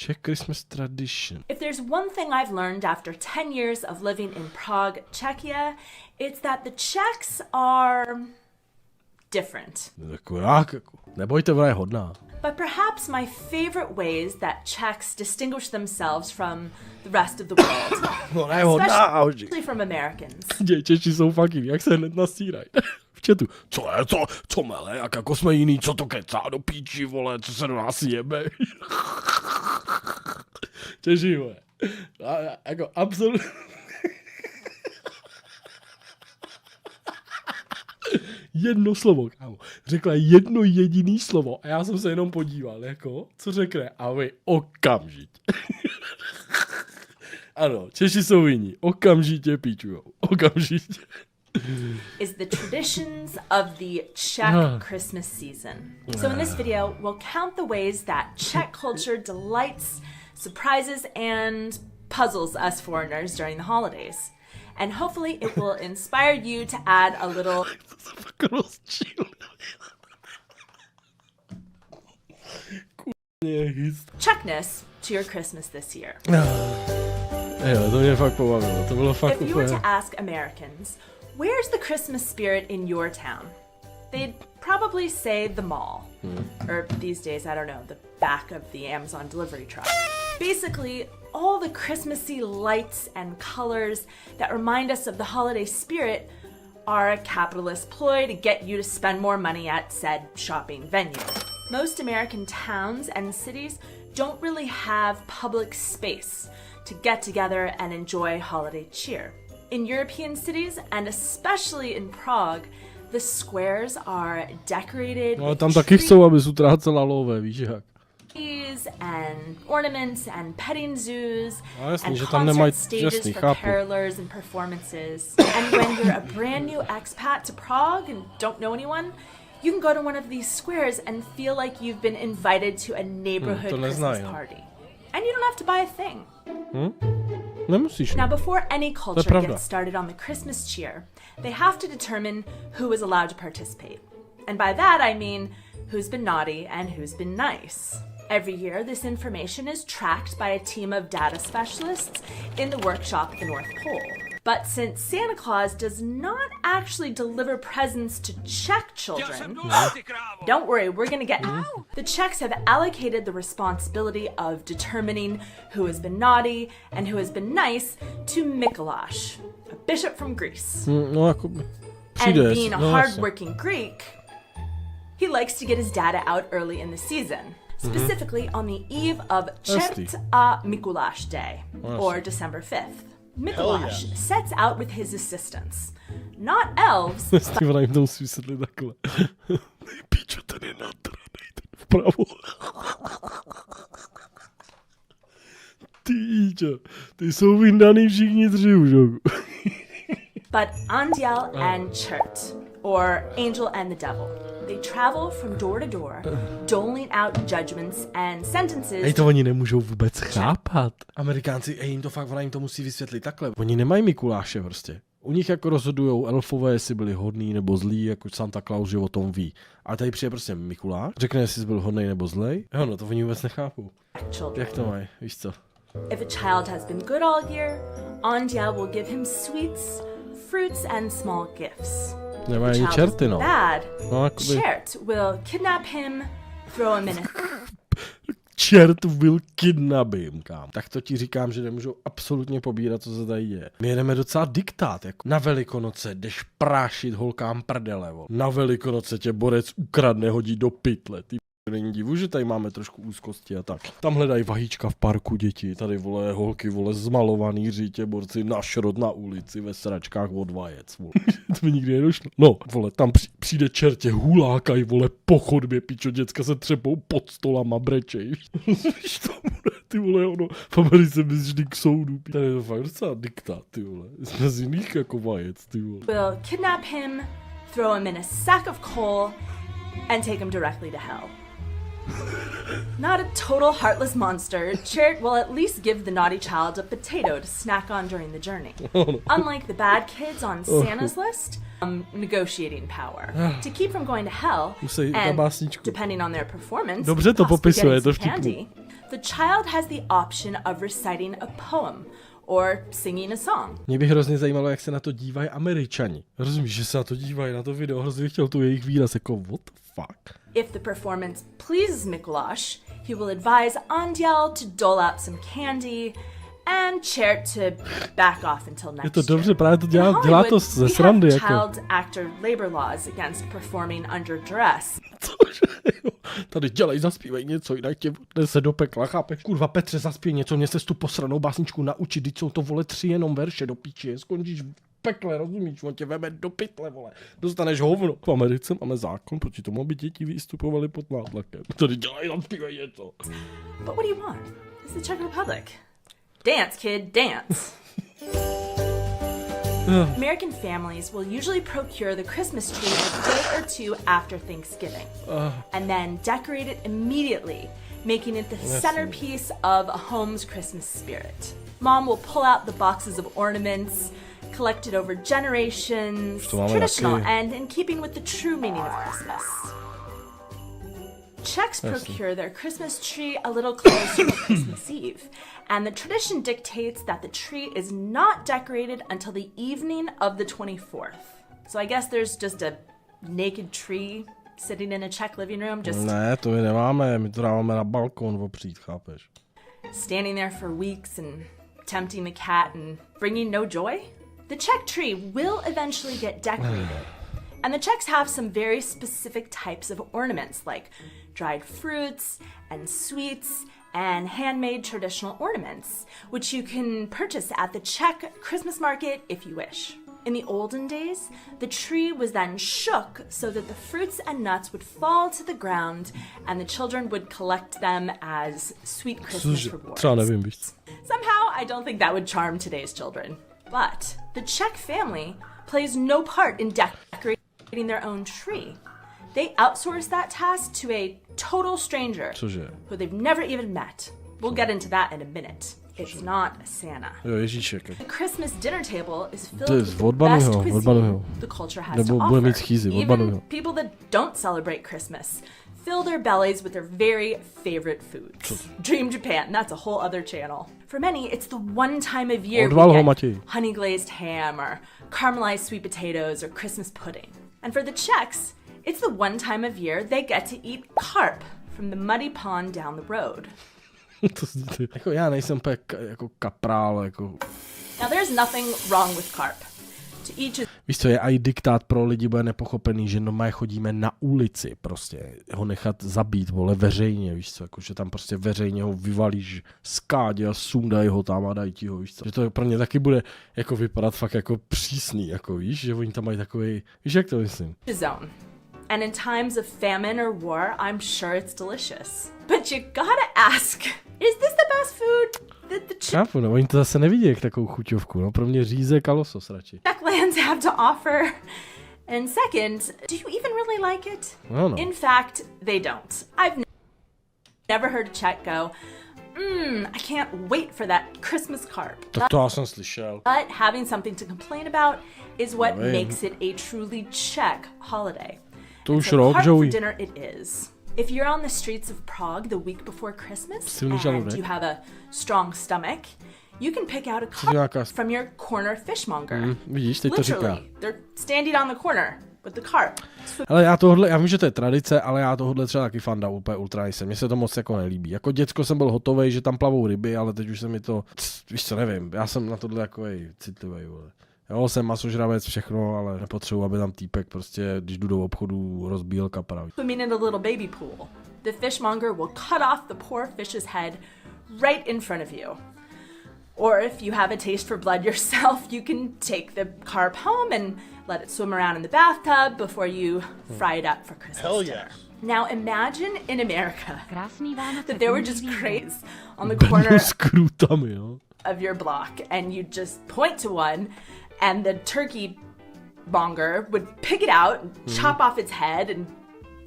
Czech Christmas tradition. If there's one thing I've learned after 10 years of living in Prague, Czechia, it's that the Czechs are different. Nebojte, ona je hodná. But perhaps my favorite ways that Czechs distinguish themselves from the rest of the world, Ona je hodná. especially from Americans. Češi jsou fucking, jak se hned nasírají. V chatu. Co mele, jak jako jsme jiný, co to kecá do píči, vole, co se do nás jebe. Češi, vole. Jako absolutně. Jedno slovo, kámo. Řekla jedno jediný slovo a já jsem se jenom podíval, jako, co řekne a vy okamžitě. Ano, Češi jsou jiní. Okamžitě píčujou. Okamžitě. Is the traditions of the Czech Christmas season. So in this video, we'll count the ways that Czech culture delights, surprises, and puzzles us foreigners during the holidays. And hopefully it will inspire you to add a little Czechness to your Christmas this year. Jo, to mě fakt pobavilo. To bylo fakt If you were to ask Americans, where's the Christmas spirit in your town? They'd probably say the mall. Or these days, I don't know, the back of the Amazon delivery truck. Basically, all the Christmassy lights and colors that remind us of the holiday spirit are a capitalist ploy to get you to spend more money at said shopping venue. Most American towns and cities don't really have public space to get together and enjoy holiday cheer. In European cities, and especially in Prague, the squares are decorated ale tam taky chcou, aby utrácela lové, víš jak. And ornaments and petting zoos jasný, and že tam nemají, concert stages jasný, for chápu. carolers and performances. And when you're a brand new expat to Prague and don't know anyone, you can go to one of these squares and feel like you've been invited to a neighborhood Christmas party. And you don't have to buy a thing. Nemusíš. Now, before any culture gets started on the Christmas cheer, they have to determine who is allowed to participate. And by that, I mean who's been naughty and who's been nice. Every year, this information is tracked by a team of data specialists in the workshop at the North Pole. But since Santa Claus does not actually deliver presents to Czech children, don't worry, we're gonna get the Czechs have allocated the responsibility of determining who has been naughty and who has been nice to Mikuláš, a bishop from Greece. And being a hard-working Greek, he likes to get his data out early in the season. Specifically on the eve of Čert a Mikuláš Day, or December 5th. Mikuláš sets out with his assistants, not elves. Ona jim to musí vysvětlit takhle. Píčo, ten je nadranej, ten vpravo. Týčo, ty jsou vyndaný všichni tři už. But Anděl and Čert, or Angel and the Devil. They travel from door to door, doling out judgments and sentences. Ej, to oni nemůžou vůbec chápat. Amerikánci, jim to fakt, ona jim to musí vysvětlit takhle. Oni nemají Mikuláše prostě. U nich jako rozhodujou elfové, jestli byli hodný nebo zlí, jako Santa Claus, že o tom ví. A tady přijde prostě Mikuláš, řekne, jestli jsi byl hodný nebo zlej. Jo, no to oni vůbec nechápou. Jak to mají, víš co? If a child has been good all year, Anděl will give him sweets, fruits and small gifts. Nemají ani čerty, no. Čert will kidnap him, throw him in a... Čert will kidnap him, kam. Tak to ti říkám, že nemůžou absolutně pobírat, co se tady děje. My jedeme docela diktát, jako na Velikonoce jdeš prášit holkám prdele, na Velikonoce tě borec ukradne, hodí do pytle, ty není divu, že tady máme trošku úzkosti a tak. Tam hledají vajíčka v parku děti, tady vole holky, vole zmalovaný řítě, borci na šrot na ulici ve sračkách od vajec, vole. To mi nikdy nedošlo. No, vole, tam přijde čertě, hulákaj, vole, po chodbě, pičo, děcka se třepou pod stolama, brečej. Víš to bude, ty vole, ono, v Americe bys vždy k soudu. Tady je to fakt docela diktát, ty vole. Jsme z jiných jako vajec, ty vole. Will kidnap him, throw him in a sack of coal and take him directly to hell. Not a total heartless monster, Chert will at least give the naughty child a potato to snack on during the journey. Unlike the bad kids on Santa's list, negotiating power. To keep from going to hell, and depending on their performance, dobře to popisuje, to candy, the child has the option of reciting a poem or singing a song. Mě by hrozně zajímalo, jak se na to dívají Američani. Rozumíš, že se na to dívají, na to video, hrozně chtěl tu jejich výraz, jako what the fuck. If the performance pleases Mikuláš, he will advise Anděl to dole out some candy and chair to back off until next Je to dobře, právě to dělá to ze we srandy, have jako. child actor labor laws against performing under duress. Tady dělej, zaspívej něco, jinak tě se do pekla, chápeš? Kurva, Petře, zaspěj něco, mě se tu posranou básničku naučit, teď jsou to, vole, 3 jenom verše do píči, skončíš v pekle, rozumíš, on tě veme do pytle, vole, dostaneš hovno. V Americe máme zákon proti tomu, aby děti vystupovaly pod nátlakem. Tady dělej, zaspívej něco. But what do you want? It's the Czech Republic. Dance, kid, dance. American families will usually procure the Christmas tree a day or 2 after Thanksgiving, and then decorate it immediately, making it the centerpiece of a home's Christmas spirit. Mom will pull out the boxes of ornaments, collected over generations, traditional and in keeping with the true meaning of Christmas. Czechs procure their Christmas tree a little closer to Christmas Eve, and the tradition dictates that the tree is not decorated until the evening of the 24th. So I guess there's just a naked tree sitting in a Czech living room, just Ne, to my nemáme, my to dáváme na balkón opřít, chápeš? standing there for weeks and tempting the cat and bringing no joy. The Czech tree will eventually get decorated. And the Czechs have some very specific types of ornaments, like dried fruits and sweets and handmade traditional ornaments, which you can purchase at the Czech Christmas market if you wish. In the olden days, the tree was then shook so that the fruits and nuts would fall to the ground and the children would collect them as sweet Christmas rewards. Somehow, I don't think that would charm today's children. But the Czech family plays no part in decorating their own tree. They outsource that task to a total stranger who they've never even met. We'll get into that in a minute. It's not Santa. The Christmas dinner table is filled with the best cuisine the culture has to offer. Even people that don't celebrate Christmas fill their bellies with their very favorite foods. Dream Japan, that's a whole other channel. For many, it's the one time of year we get honey glazed ham or caramelized sweet potatoes or Christmas pudding. And for the Czechs, it's the one time of year they get to eat carp from the muddy pond down the road. Jako já nejsem jako kaprál, jako... Now there's nothing wrong with carp. To each his... Víš co, je i diktát pro lidi, bude nepochopený, že normálně chodíme na ulici prostě, ho nechat zabít, vole, veřejně, víš co, jako, že tam prostě veřejně ho vyvalíš z kádě a sundají ho tam a dají ti ho, víš co. Že to pro ně taky bude jako vypadat fakt jako přísný, jako víš, že oni tam mají takový, víš jak to myslím. Zone. And in times of famine or war, I'm sure it's delicious. But you gotta ask, is this the best food that the Chápu, no, oni to zase nevidí jak takovou chuťovku, no, pro mě řízek a losos radši. Czech lands have to offer. And second, do you even really like it? No. In fact, they don't. I've never heard a Czech go, I can't wait for that Christmas carp. Tak to já jsem slyšel. But having something to complain about is what makes it a truly Czech holiday. To už rok, Joey. For dinner it is. If you're on the streets of Prague the week before Christmas and you have a strong stomach, you can pick out a carp from your corner fishmonger. Vidíš, teď to říká. They're standing on the corner with the carp. Ale já vím, že to je tradice, ale já tohle třeba taky fanda úplně ultra nejsem. Mně se to moc jako nelíbí. Jako děcko jsem byl hotovej, že tam plavou ryby, ale teď už se mi to, víš co, nevím. Já jsem na tohle jako citlivý, vole. Jo, jsem masožravec, všechno, ale nepotřebuji, aby tam týpek prostě, když jdu do obchodu, rozbíjel kapra. Swimming in a little baby pool. The fishmonger will cut off the poor fish's head right in front of you. Or if you have a taste for blood yourself, you can take the carp home and let it swim around in the bathtub before you fry it up for Christmas dinner. Now imagine in America that there were just crates on the corner of your block and you just point to one and the turkey monger would pick it out, chop off its head and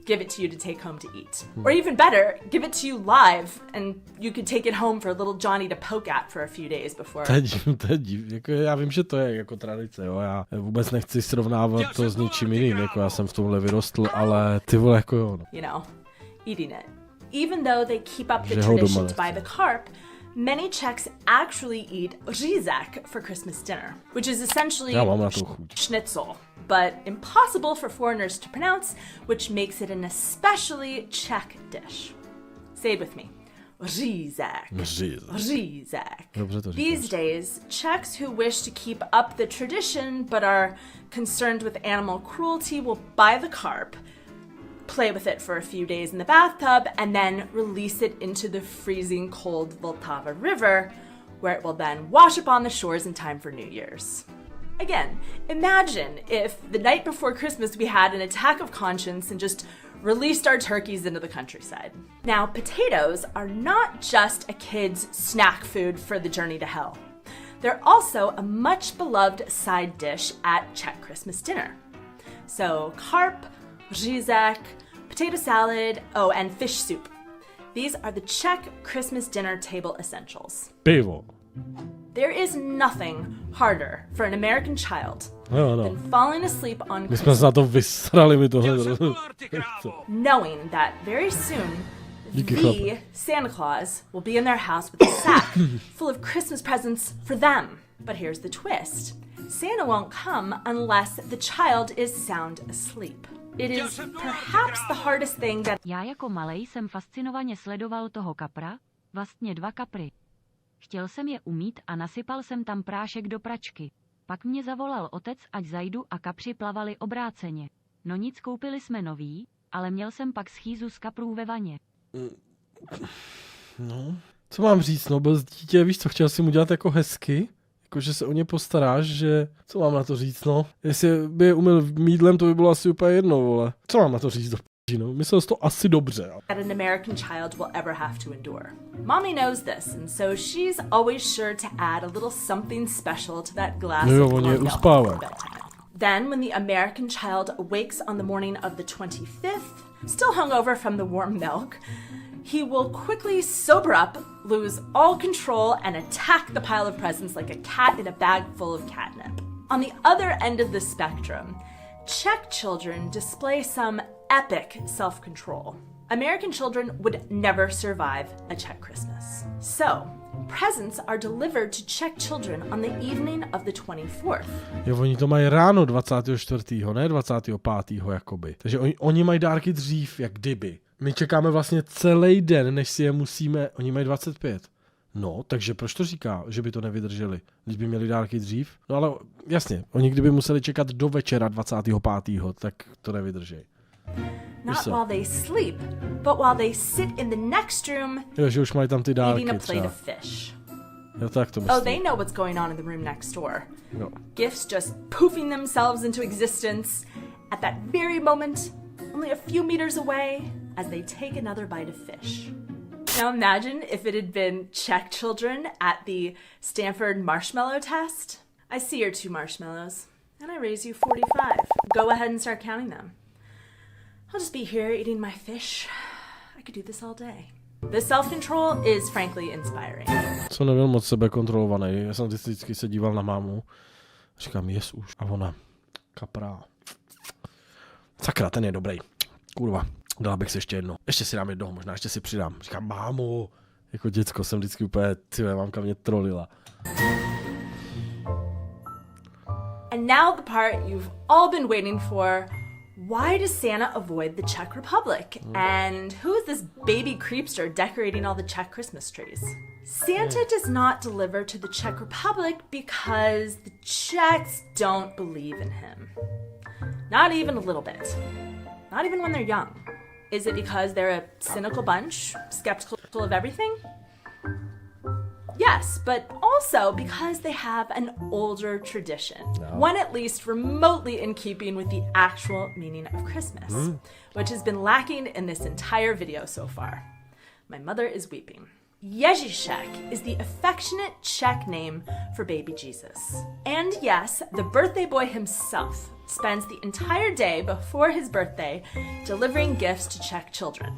give it to you to take home to eat. Or even better, give it to you live and you could take it home for little Johnny to poke at for a few days before. To je div. Jako já vím, že to je jako tradice, jo. Já vůbec nechci srovnávat to s ničím jiným, jako já jsem v tomhle vyrostl, ale ty vole jako jo. No. You know, eating it. Even though they keep up the tradition to buy the carp, many Czechs actually eat reaguje for Christmas dinner, which is essentially schnitzel, but impossible for foreigners to pronounce, which makes it an especially Czech dish. Say it with me. Reaguje. These days, Czechs who wish to keep up the tradition but are concerned with animal cruelty will buy the carp, play with it for a few days in the bathtub, and then release it into the freezing cold Vltava River, where it will then wash up on the shores in time for New Year's. Again, imagine if the night before Christmas we had an attack of conscience and just released our turkeys into the countryside. Now, potatoes are not just a kid's snack food for the journey to hell. They're also a much beloved side dish at Czech Christmas dinner. So carp, reaguje, potato salad, and fish soup. These are the Czech Christmas dinner table essentials. Pivo. There is nothing harder for an American child than falling asleep on Christmas, knowing that very soon the Santa Claus will be in their house with a sack full of Christmas presents for them. But here's the twist. Santa won't come unless the child is sound asleep. It is perhaps the hardest thing that... Já jako malej jsem fascinovaně sledoval toho kapra, vlastně 2 kapry. Chtěl jsem je umýt a nasypal jsem tam prášek do pračky. Pak mě zavolal otec, ať zajdu a kapři plavali obráceně. No nic, koupili jsme nový, ale měl jsem pak schýzu z kaprů ve vaně. No, co mám říct, no, byl dítě, víš co, chtěl jsem udělat jako hezky, jakože se o ně postaráš, že, co mám na to říct, no, jestli by je umyl mýdlem, to by bylo asi úplně jedno, vole, co mám na to říct, no, myslel jsi to asi dobře. That an American child will ever have to endure. Mommy knows this, and so she's always sure to add a little something special to that glass of warm milk before bedtime. Then, when the American child awakes on the morning of the 25th, still hungover from the warm milk, he will quickly sober up, lose all control, and attack the pile of presents like a cat in a bag full of catnip. On the other end of the spectrum, Czech children display some epic self-control. American children would never survive a Czech Christmas. So, presents are delivered to Czech children on the evening of the 24th. Jo, oni to mají ráno 24. ne 25. jakoby. Takže oni mají dárky dřív, jak kdyby. My čekáme vlastně celý den, než si je musíme, oni mají 25. No, takže proč to říká, že by to nevydrželi, když by měli dárky dřív? No ale jasně, oni kdyby museli čekat do večera 25. tak to nevydrží. Not while they sleep, but while they sit in the next room, jo, že už mají tam ty dárky eating a plate třeba. of fish. Jo, tak to myslím. Oh, they know what's going on in the room next door. No. Gifts just poofing themselves into existence at that very moment, only a few meters away, as they take another bite of fish. Now imagine if it had been Czech children at the Stanford marshmallow test. I see your 2 marshmallows, and I raise you 45. Go ahead and start counting them. I'll just be here eating my fish. I could do this all day. The self-control is frankly inspiring. Jsem nebyl moc sebekontrolovaný. Já jsem vždycky se díval na mámu. Říkám, jes už. A ona, kapra. Sakra, ten je dobrý. Kurva. Dala bych si ještě jedno. Ještě si dám jednoho, možná ještě si přidám. Říkám, mámu. Jako děcko jsem vždycky úplně, tyhle, mámka mě trolila. And now the part you've all been waiting for. Why does Santa avoid the Czech Republic? And who is this baby creepster decorating all the Czech Christmas trees? Santa does not deliver to the Czech Republic because the Czechs don't believe in him. Not even a little bit. Not even when they're young. Is it because they're a cynical bunch, skeptical of everything? Yes, but also because they have an older tradition. No. One at least remotely in keeping with the actual meaning of Christmas, which has been lacking in this entire video so far. My mother is weeping. Ježíšek is the affectionate Czech name for baby Jesus. And yes, the birthday boy himself spends the entire day before his birthday delivering gifts to Czech children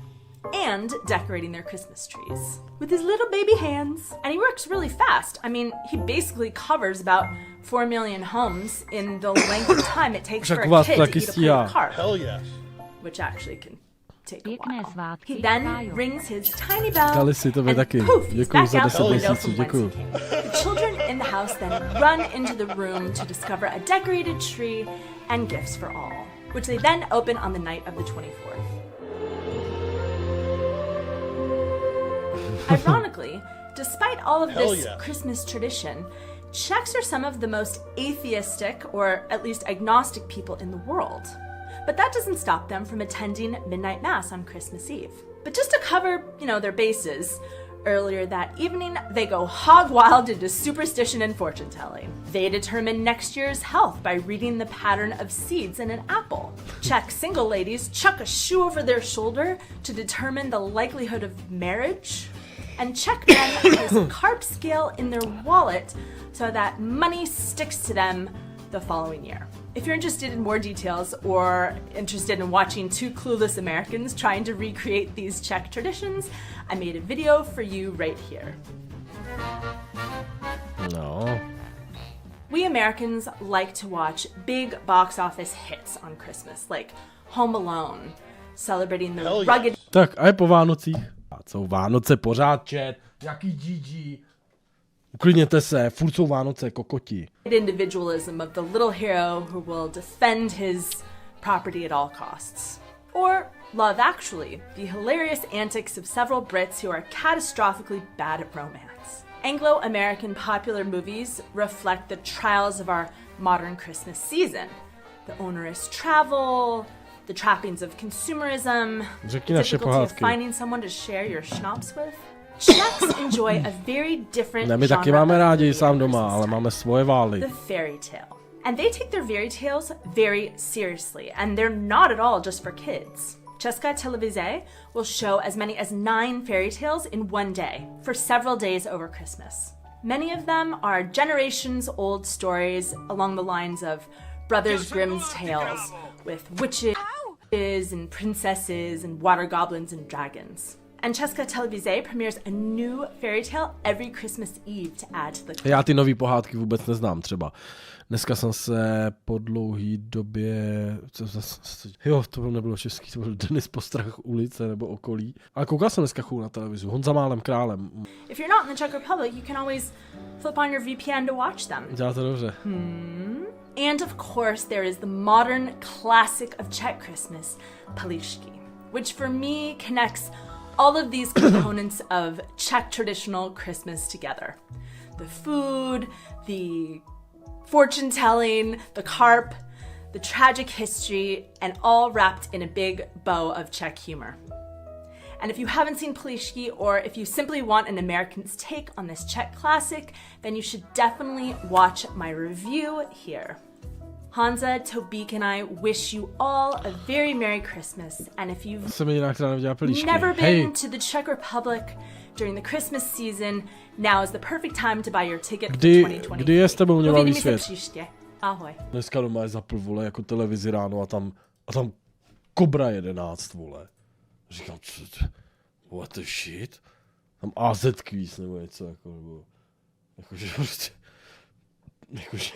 and decorating their Christmas trees with his little baby hands. And he works really fast. I mean, he basically covers about 4 million homes in the length of time it takes for a kid to eat a plate of carp. Hell yes. Which actually can take a Pěkné while. svátky, He then Kájo. rings his tiny bell, Dali si tobě and taky. poof, he's Děkuju back za out 10 the window měsíců, from whence děkuju. he came. The children in the house then run into the room to discover a decorated tree and gifts for all, which they then open on the night of the 24th. Ironically, despite all of this Christmas tradition, Czechs are some of the most atheistic, or at least agnostic people in the world. But that doesn't stop them from attending midnight mass on Christmas Eve. But just to cover, their bases, earlier that evening, they go hog wild into superstition and fortune telling. They determine next year's health by reading the pattern of seeds in an apple. Czech single ladies chuck a shoe over their shoulder to determine the likelihood of marriage. And Czech men place a carp scale in their wallet so that money sticks to them the following year. If you're interested in more details or interested in watching two clueless Americans trying to recreate these Czech traditions, I made a video for you right here. No. We Americans like to watch big box office hits on Christmas, like Home Alone, celebrating the rugged Tak a je po Vánocích. A jsou Vánoce pořád, chat. Jaký GG. Uklidněte se, furt jsou Vánoce, kokoti. individualism of the little hero who will defend his property at all costs. Or Love Actually, the hilarious antics of several Brits who are catastrophically bad at romance. Anglo-American popular movies reflect the trials of our modern Christmas season. The onerous travel, the trappings of consumerism, Řekni the naše difficulty of pohádky. finding someone to share your schnapps with. Czechs enjoy a very different Ne, my taky genre máme of rádi movie sám at doma, Christmas ale time. máme svoje vály. The fairy tale. And they take their fairy tales very seriously, and they're not at all just for kids. České televize will show as many as 9 fairy tales in one day for several days over Christmas. Many of them are generations old stories along the lines of Brothers Grimm's tales with witches and princesses and water goblins and dragons. And České televize premieres a new fairy tale every Christmas Eve to add to the Já ty nový pohádky vůbec neznám třeba. Dneska jsem se po dlouhý době... to nebylo český, to byl Denis Postrach ulice nebo okolí. Ale koukal jsem dneska na televizi. Honza Málem králem. If you're not in the Czech Republic, you can always flip on your VPN to watch them. Dělá to dobře. And of course, there is the modern classic of Czech Christmas, Pališky, which for me connects all of these components of Czech traditional Christmas together. The food, the fortune telling, the carp, the tragic history, and all wrapped in a big bow of Czech humor. And if you haven't seen Pališky, or if you simply want an American's take on this Czech classic, then you should definitely watch my review here. Hansa, Tobik, and I wish you all a very Merry Christmas. And if you've Jsem jediná, která neviděla Pelíšky. never been Hej, to the Czech Republic during the Christmas season, now is the perfect time to buy your ticket for 2023. kdy je s tebou Mělavý Uvidíme se svět? příště. Ahoj. Dneska doma je zapl, vole, jako televizi ráno a tam Kobra 11, vole. Říkám, what the shit? Tam AZ Quiz nebo něco, jako, nebo, jakože prostě, jakože,